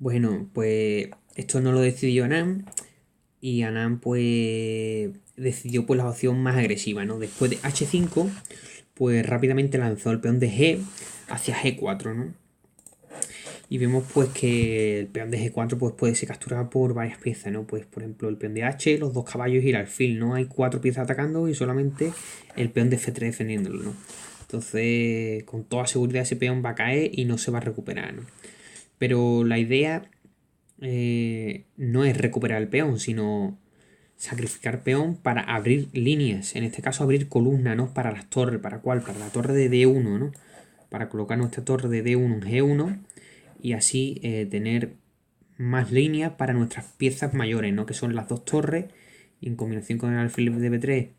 Bueno, pues esto no lo decidió Anand y Anand pues decidió pues la opción más agresiva, ¿no? Después de H5, pues rápidamente lanzó el peón de G hacia G4, ¿no? Y vemos pues que el peón de G4 pues puede ser capturado por varias piezas, ¿no? Pues por ejemplo el peón de H, los dos caballos y el alfil, ¿no? Hay 4 piezas atacando y solamente el peón de F3 defendiéndolo, ¿no? Entonces con toda seguridad ese peón va a caer y no se va a recuperar, ¿no? Pero la idea no es recuperar el peón, sino sacrificar peón para abrir líneas, en este caso abrir columnas, ¿no? Para las torres, ¿para cuál? Para la torre de D1, ¿no? Para colocar nuestra torre de D1 en G1 y así tener más líneas para nuestras piezas mayores, ¿no? Que son las dos torres y en combinación con el alfil de B3,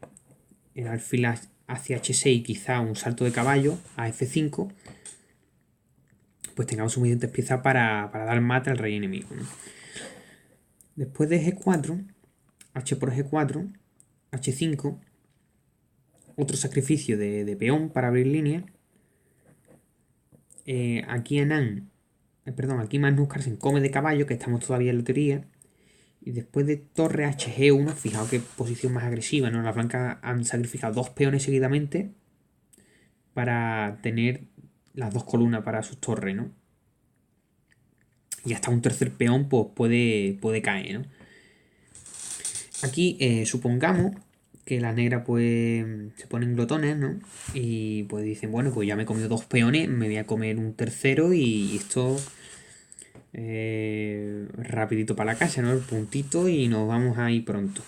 el alfil hacia H6 quizá un salto de caballo a F5, pues tengamos suficientes piezas para dar mate al rey enemigo, ¿no? Después de G4, H por G4, H5, otro sacrificio de peón para abrir línea. Aquí aquí Magnus Carlsen come de caballo, que estamos todavía en la teoría. Y después de torre HG1, fijaos qué posición más agresiva, ¿no? Las blancas han sacrificado 2 peones seguidamente para tener las 2 columnas para sus torres, ¿no? Y hasta un tercer peón pues, puede caer, ¿no? Aquí supongamos que las negras pues se ponen glotones, ¿no? Y pues dicen, bueno, pues ya me he comido 2 peones, me voy a comer un tercero y esto rapidito para la casa, ¿no? El puntito y nos vamos a ir pronto.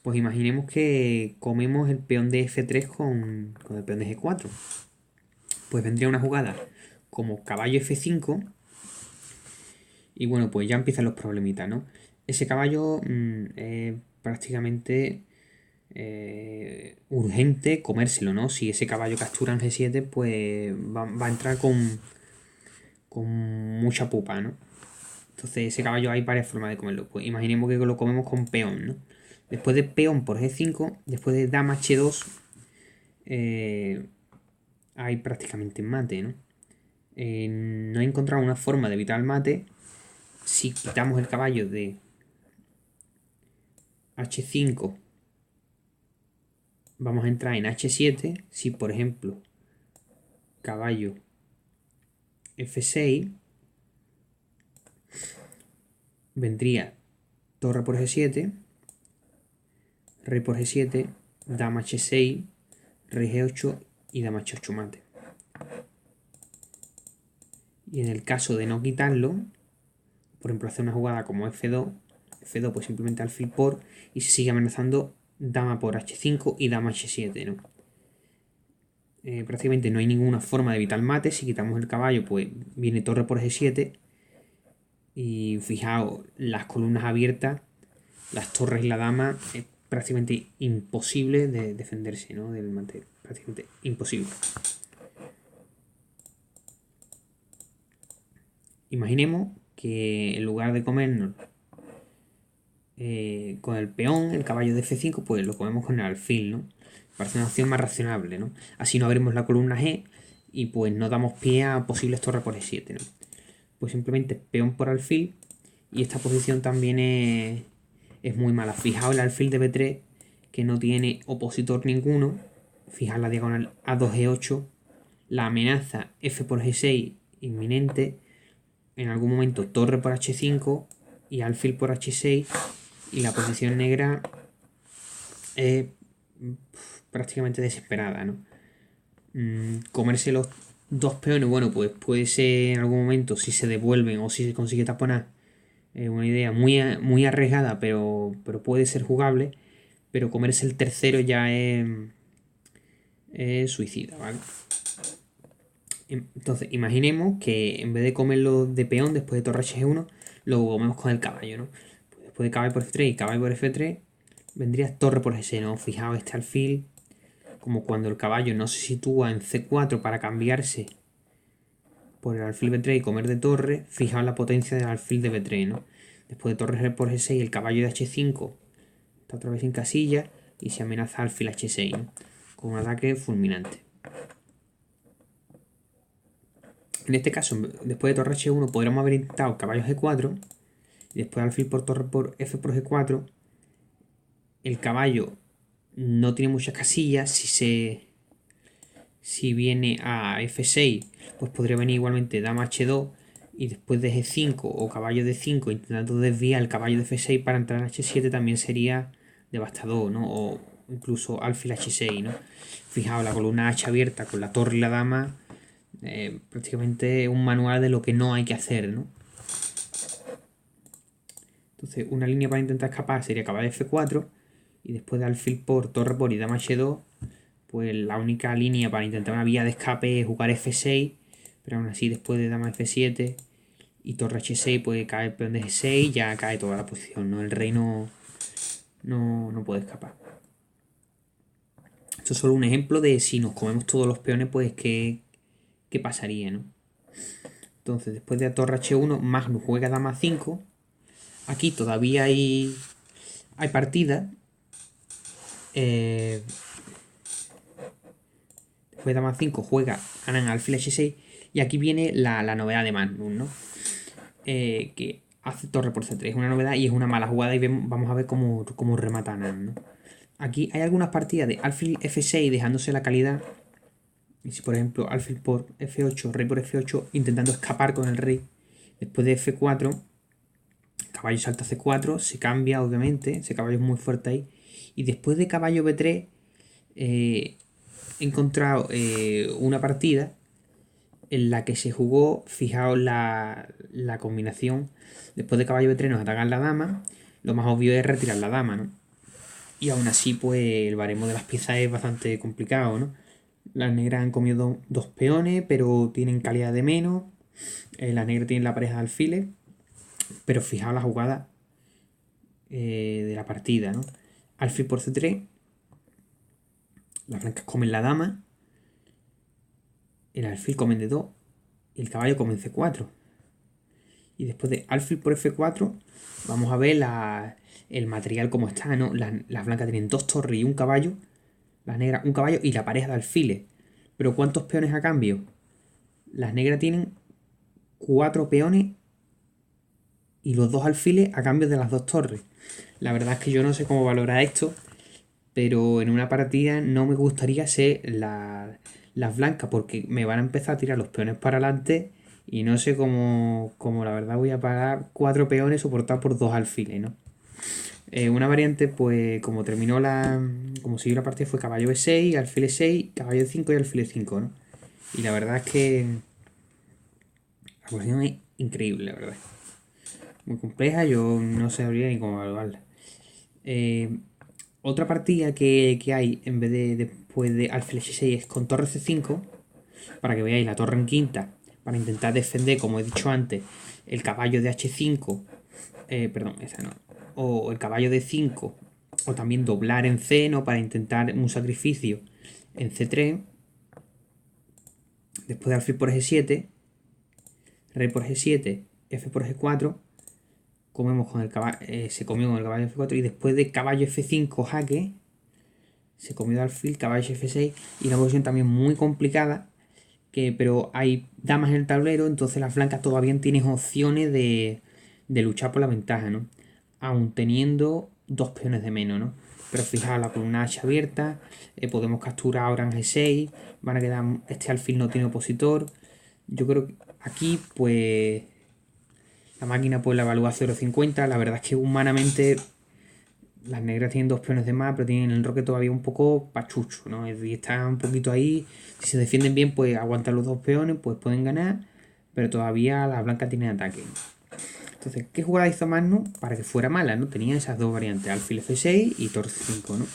Pues imaginemos que comemos el peón de F3 con el peón de G4. Pues vendría una jugada como caballo F5 y bueno, pues ya empiezan los problemitas, ¿no? Ese caballo es prácticamente urgente comérselo, ¿no? Si ese caballo captura en G7, pues va a entrar con mucha pupa, ¿no? Entonces ese caballo hay varias formas de comerlo. Pues imaginemos que lo comemos con peón, ¿no? Después de peón por G5, después de dama H2, hay prácticamente mate, ¿no? No he encontrado una forma de evitar el mate. Si quitamos el caballo de H5, vamos a entrar en H7. Si por ejemplo caballo F6, vendría torre por G7, rey por G7, dama H6, rey G8 y dama H8 mate. Y en el caso de no quitarlo, por ejemplo, hacer una jugada como F2, F2 pues simplemente alfil por y se sigue amenazando dama por H5 y dama H7, ¿no? Prácticamente no hay ninguna forma de evitar mate. Si quitamos el caballo, pues viene torre por G7 y fijaos, las columnas abiertas, las torres y la dama, es prácticamente imposible de defenderse, ¿no? Del mate, prácticamente imposible. Imaginemos que en lugar de comernos con el peón, el caballo de F5, pues lo comemos con el alfil, ¿no? Parece una opción más razonable, ¿no? Así no abrimos la columna G y pues no damos pie a posibles torres por E7, ¿no? Pues simplemente peón por alfil y esta posición también es muy mala. Fijaos el alfil de B3 que no tiene opositor ninguno. Fijaos la diagonal A2G8, la amenaza F por G6 inminente, en algún momento torre por H5 y alfil por H6 y la posición negra es prácticamente desesperada, ¿no? Comerse los 2 peones, bueno, pues puede ser en algún momento, si se devuelven o si se consigue taponar, una idea muy arriesgada, pero puede ser jugable. Pero comerse el tercero ya es suicida, ¿vale? Entonces, imaginemos que en vez de comerlo de peón después de torre H1, lo comemos con el caballo, ¿no? Pues después de caballo por F3 y caballo por F3, vendría torre por G6, ¿no? Fijaos este alfil, como cuando el caballo no se sitúa en C4 para cambiarse por el alfil B3 y comer de torre. Fijaos la potencia del alfil de B3, ¿no? Después de torre por G6, el caballo de H5 está otra vez en casilla y se amenaza alfil H6, ¿no? Con un ataque fulminante. En este caso, después de torre H1, podríamos haber intentado caballo G4. Y después alfil por torre por F por G4. El caballo no tiene muchas casillas. Si viene a F6, pues podría venir igualmente dama H2. Y después de G5 o caballo D5 intentando desviar el caballo de F6 para entrar en H7 también sería devastador, ¿no? O incluso alfil H6, ¿no? Fijaos, la columna H abierta con la torre y la dama, prácticamente un manual de lo que no hay que hacer, ¿no? Entonces, una línea para intentar escapar sería caballo F4 y después de alfil por torre por y dama H2, pues la única línea para intentar una vía de escape es jugar F6, pero aún así después de dama F7 y torre H6 pues cae el peón de G6 y ya cae toda la posición, ¿no? El rey no puede escapar. Esto es solo un ejemplo de si nos comemos todos los peones, pues qué pasaría, ¿no? Entonces, después de torre H1, Magnus juega dama 5. Aquí todavía hay partida. Después de dama 5 juega Anand alfil H6. Y aquí viene la novedad de Magnus, ¿no? Que hace torre por C3. Es una novedad y es una mala jugada. Y vamos a ver cómo remata Anand, ¿no? Aquí hay algunas partidas de alfil F6 dejándose la calidad. Y si por ejemplo alfil por F8, rey por F8, intentando escapar con el rey. Después de F4, caballo salta C4, se cambia obviamente, ese caballo es muy fuerte ahí. Y después de caballo B3, he encontrado una partida en la que se jugó, fijaos la combinación. Después de caballo B3 nos atacan la dama, lo más obvio es retirar la dama, ¿no? Y aún así, pues el baremo de las piezas es bastante complicado, ¿no? Las negras han comido dos peones, pero tienen calidad de menos. Las negras tienen la pareja de alfiles. Pero fijaos la jugada de la partida, ¿no? Alfil por C3. Las blancas comen la dama. El alfil comen D2. Y el caballo comen C4. Y después de alfil por F4, vamos a ver el material como está, ¿no? Las blancas tienen dos torres y un caballo. Las negras un caballo y la pareja de alfiles. Pero ¿cuántos peones a cambio? Las negras tienen 4 peones y los 2 alfiles a cambio de las 2 torres. La verdad es que yo no sé cómo valorar esto, pero en una partida no me gustaría ser las blancas porque me van a empezar a tirar los peones para adelante y no sé cómo la verdad voy a pagar 4 peones soportados por 2 alfiles, ¿no? Una variante, pues como como siguió la partida fue caballo B6, alfil E6, caballo E5 y alfil E5, ¿no? Y la verdad es que la posición es increíble, la verdad. Muy compleja, yo no sabría ni cómo evaluarla. Otra partida que hay en vez de después de alfil H6 es con torre C5, para que veáis la torre en quinta, para intentar defender, como he dicho antes, el caballo de H5, perdón, esa no, o el caballo de 5, o también doblar en C, ¿no? Para intentar un sacrificio en C3, después de alfil por G7, rey por G7, F por G4, comemos con el caballo, se comió con el caballo F4 y después de caballo F5 jaque, se comió alfil, caballo F6 y una posición también muy complicada, pero hay damas en el tablero, entonces las blancas todavía tienen opciones de luchar por la ventaja, ¿no? Aún teniendo 2 peones de menos, ¿no? Pero fijaos, la columna H abierta, podemos capturar ahora en G6, van a quedar, este alfil no tiene opositor. Yo creo que aquí, pues, la máquina pues la evalúa a 0,50. La verdad es que humanamente las negras tienen 2 peones de más, pero tienen el roque todavía un poco pachucho, ¿no? Es decir, está un poquito ahí. Si se defienden bien, pues aguantan los 2 peones, pues pueden ganar, pero todavía las blancas tienen ataque. Entonces, ¿qué jugada hizo Magnus para que fuera mala, no? Tenía esas dos variantes, alfil F6 y torre C5, ¿no?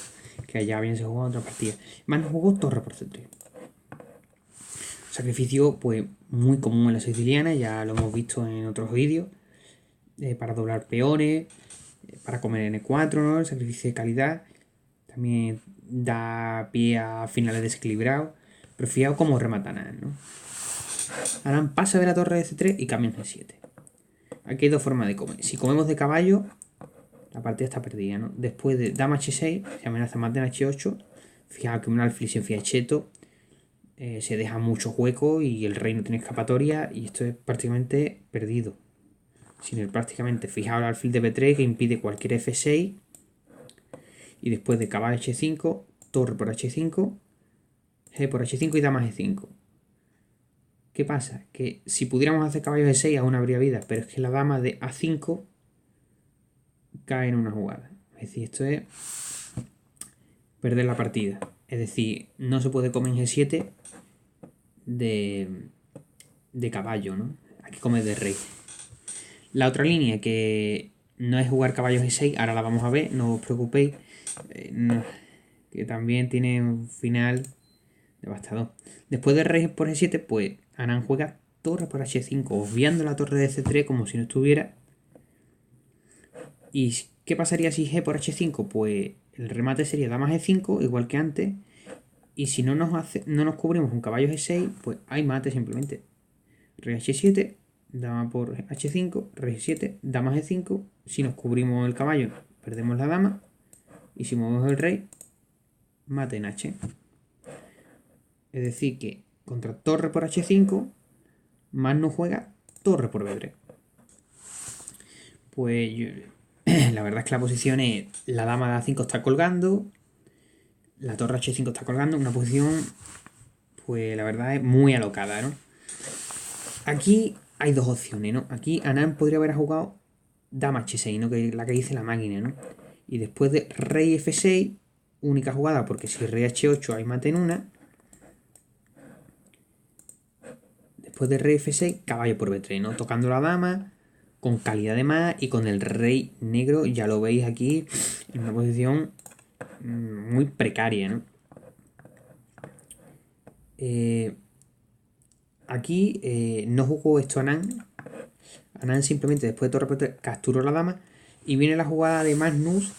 Que allá habían se jugado otra partida. Magnus jugó torre por C3. Sacrificio, pues, muy común en la siciliana, ya lo hemos visto en otros vídeos. Para doblar peones, para comer N4, ¿no? El sacrificio de calidad. También da pie a finales desequilibrados. Pero fijaos cómo rematan Anand, ¿no? Anand pasa de la torre de C3 y cambia en G7. Aquí hay dos formas de comer. Si comemos de caballo, la partida está perdida, ¿no? Después de dama H6, se amenaza más de H8. Fijaos que un alfil se enfía cheto. se deja mucho hueco y el rey no tiene escapatoria y esto es prácticamente perdido. Sin el prácticamente, fijaos el alfil de B3 que impide cualquier F6 y después de caballo H5, torre por H5, G por H5 y dama G5. ¿Qué pasa? Que si pudiéramos hacer caballo G6 aún habría vida, pero es que la dama de A5 cae en una jugada. Es decir, esto es perder la partida. Es decir, no se puede comer en G7 de caballo, ¿no? Hay que comer de rey. La otra línea que no es jugar caballo G6, ahora la vamos a ver, no os preocupéis, que también tiene un final devastador. Después de rey por G7, pues Anand juega torre por H5, obviando la torre de C3 como si no estuviera. ¿Y qué pasaría si G por H5? Pues el remate sería dama G5, igual que antes. Y si no nos cubrimos un caballo G6, pues hay mate simplemente. Rey H7, dama por H5, rey G7, dama G5. Si nos cubrimos el caballo, perdemos la dama. Y si movemos el rey, mate en H. Es decir, que contra torre por H5, Magnus juega torre por B3. Pues la verdad es que la posición es la dama de A5 está colgando, la torre H5 está colgando, una posición, pues la verdad es muy alocada, ¿no? Aquí hay dos opciones, ¿no? Aquí Anand podría haber jugado dama H6, ¿no? Que es la que dice la máquina, ¿no? Y después de rey F6, única jugada, porque si rey H8 hay mate en una. Después de rey F6, caballo por B3, ¿no? Tocando la dama, con calidad de más y con el rey negro, ya lo veis aquí, en una posición muy precaria, ¿no? Aquí no jugó esto Anand. Anand simplemente después de torre por B3 capturó la dama y viene la jugada de Magnus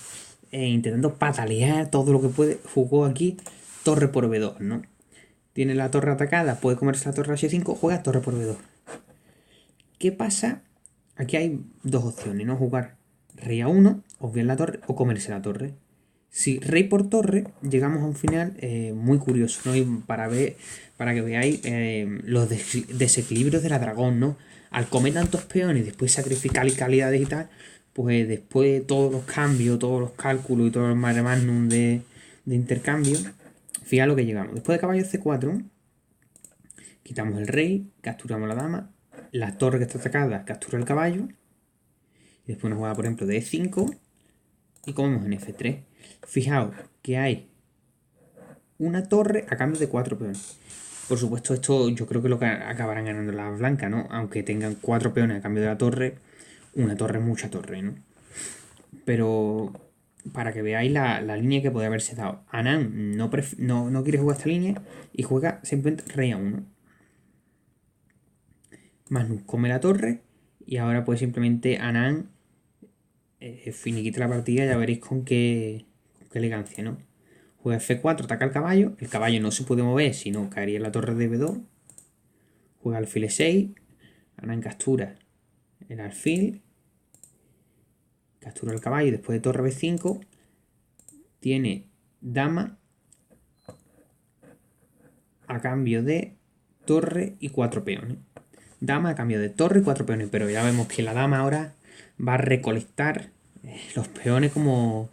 intentando patalear todo lo que puede. Jugó aquí torre por B2, ¿no? Tiene la torre atacada, puede comerse la torre H5, juega torre por B2. ¿Qué pasa? Aquí hay dos opciones, ¿no? Jugar rey A1, obviar la torre o comerse la torre. Si rey por torre, llegamos a un final muy curioso, ¿no? Y para que veáis los desequilibrios de la dragón, ¿no? Al comer tantos peones y después sacrificar calidades y tal, pues después de todos los cambios, todos los cálculos y todos los mare magnum de intercambio, fíjate lo que llegamos. Después de caballo C4, quitamos el rey, capturamos la dama, la torre que está atacada captura el caballo, y después una jugada, por ejemplo, de E5 y comemos en F3. Fijaos que hay una torre a cambio de 4 peones. Por supuesto, esto yo creo que lo que acabarán ganando las blancas, ¿no? Aunque tengan 4 peones a cambio de la torre, una torre es mucha torre, ¿no? Pero para que veáis la línea que puede haberse dado. Anand no quiere jugar esta línea y juega simplemente rey A1. Magnus come la torre y ahora pues simplemente Anand finiquita la partida, ya veréis con qué elegancia, ¿no? Juega F4, ataca el caballo no se puede mover, sino caería en la torre de B2. Juega alfil E6, Anand captura el alfil, captura el caballo y después de torre B5 tiene dama a cambio de torre y 4 peones. Dama a cambio de torre y 4 peones, pero ya vemos que la dama ahora va a recolectar los peones como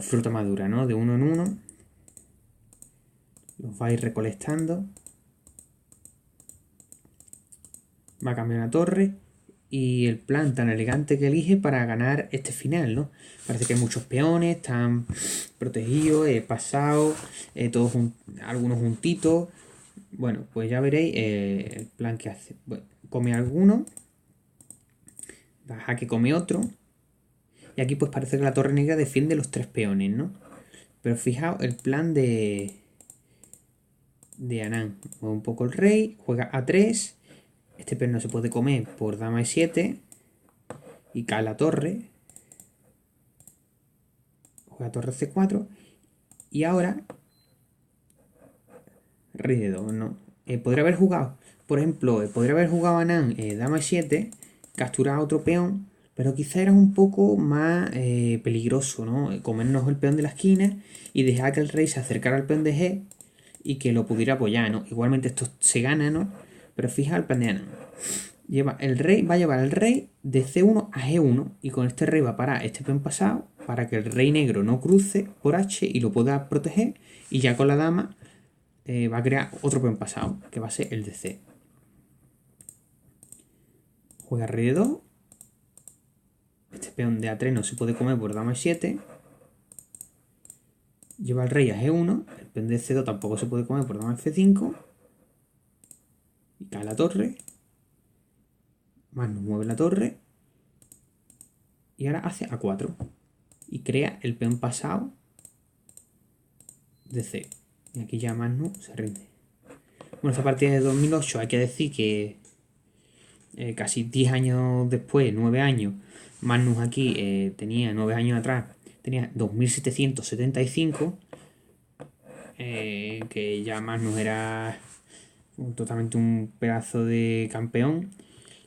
fruta madura, ¿no? De uno en uno. Los va a ir recolectando. Va a cambiar la torre. Y el plan tan elegante que elige para ganar este final, ¿no? Parece que hay muchos peones, están protegidos, pasados, todos algunos juntitos. Bueno, pues ya veréis el plan que hace. Bueno, come alguno. Baja que come otro. Y aquí pues parece que la torre negra defiende los 3 peones, ¿no? Pero fijaos el plan de Anand. Mueve un poco el rey, juega A3. Este peón no se puede comer por dama E7. Y cae la torre. Juega torre C4. Y ahora rey de 2, ¿no? Podría haber jugado, por ejemplo, Anand dama E7, capturar a otro peón, pero quizá era un poco más peligroso, ¿no? Comernos el peón de la esquina y dejar que el rey se acercara al peón de G y que lo pudiera apoyar, ¿no? Igualmente esto se gana, ¿no? Pero fija el plan de Anand. El rey va a llevar al rey de C1 a G1 y con este rey va a parar este peón pasado para que el rey negro no cruce por H y lo pueda proteger, y ya con la dama va a crear otro peón pasado que va a ser el de C. Juega rey de 2. Este peón de A3 no se puede comer por dama E7. Lleva el rey a G1. El peón de C2 tampoco se puede comer por dama F5. Y cae la torre. Magnus mueve la torre. Y ahora hace A4. Y crea el peón pasado de C. Y aquí ya Magnus se rinde. Bueno, esta partida de 2008 hay que decir que casi 10 años después, 9 años, Magnus aquí tenía 9 años atrás, tenía 2775, que ya Magnus era totalmente un pedazo de campeón.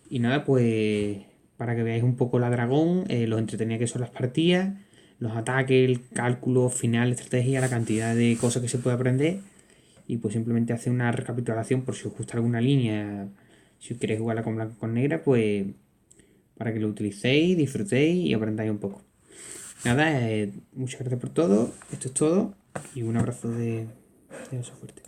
Y nada, pues para que veáis un poco la dragón, los entretenía que son las partidas, los ataques, el cálculo final, estrategia, la cantidad de cosas que se puede aprender. Y pues simplemente hacer una recapitulación por si os gusta alguna línea, si queréis jugarla con blanco o con negra, pues para que lo utilicéis, disfrutéis y aprendáis un poco. Nada, muchas gracias por todo, esto es todo y un abrazo de oso fuerte.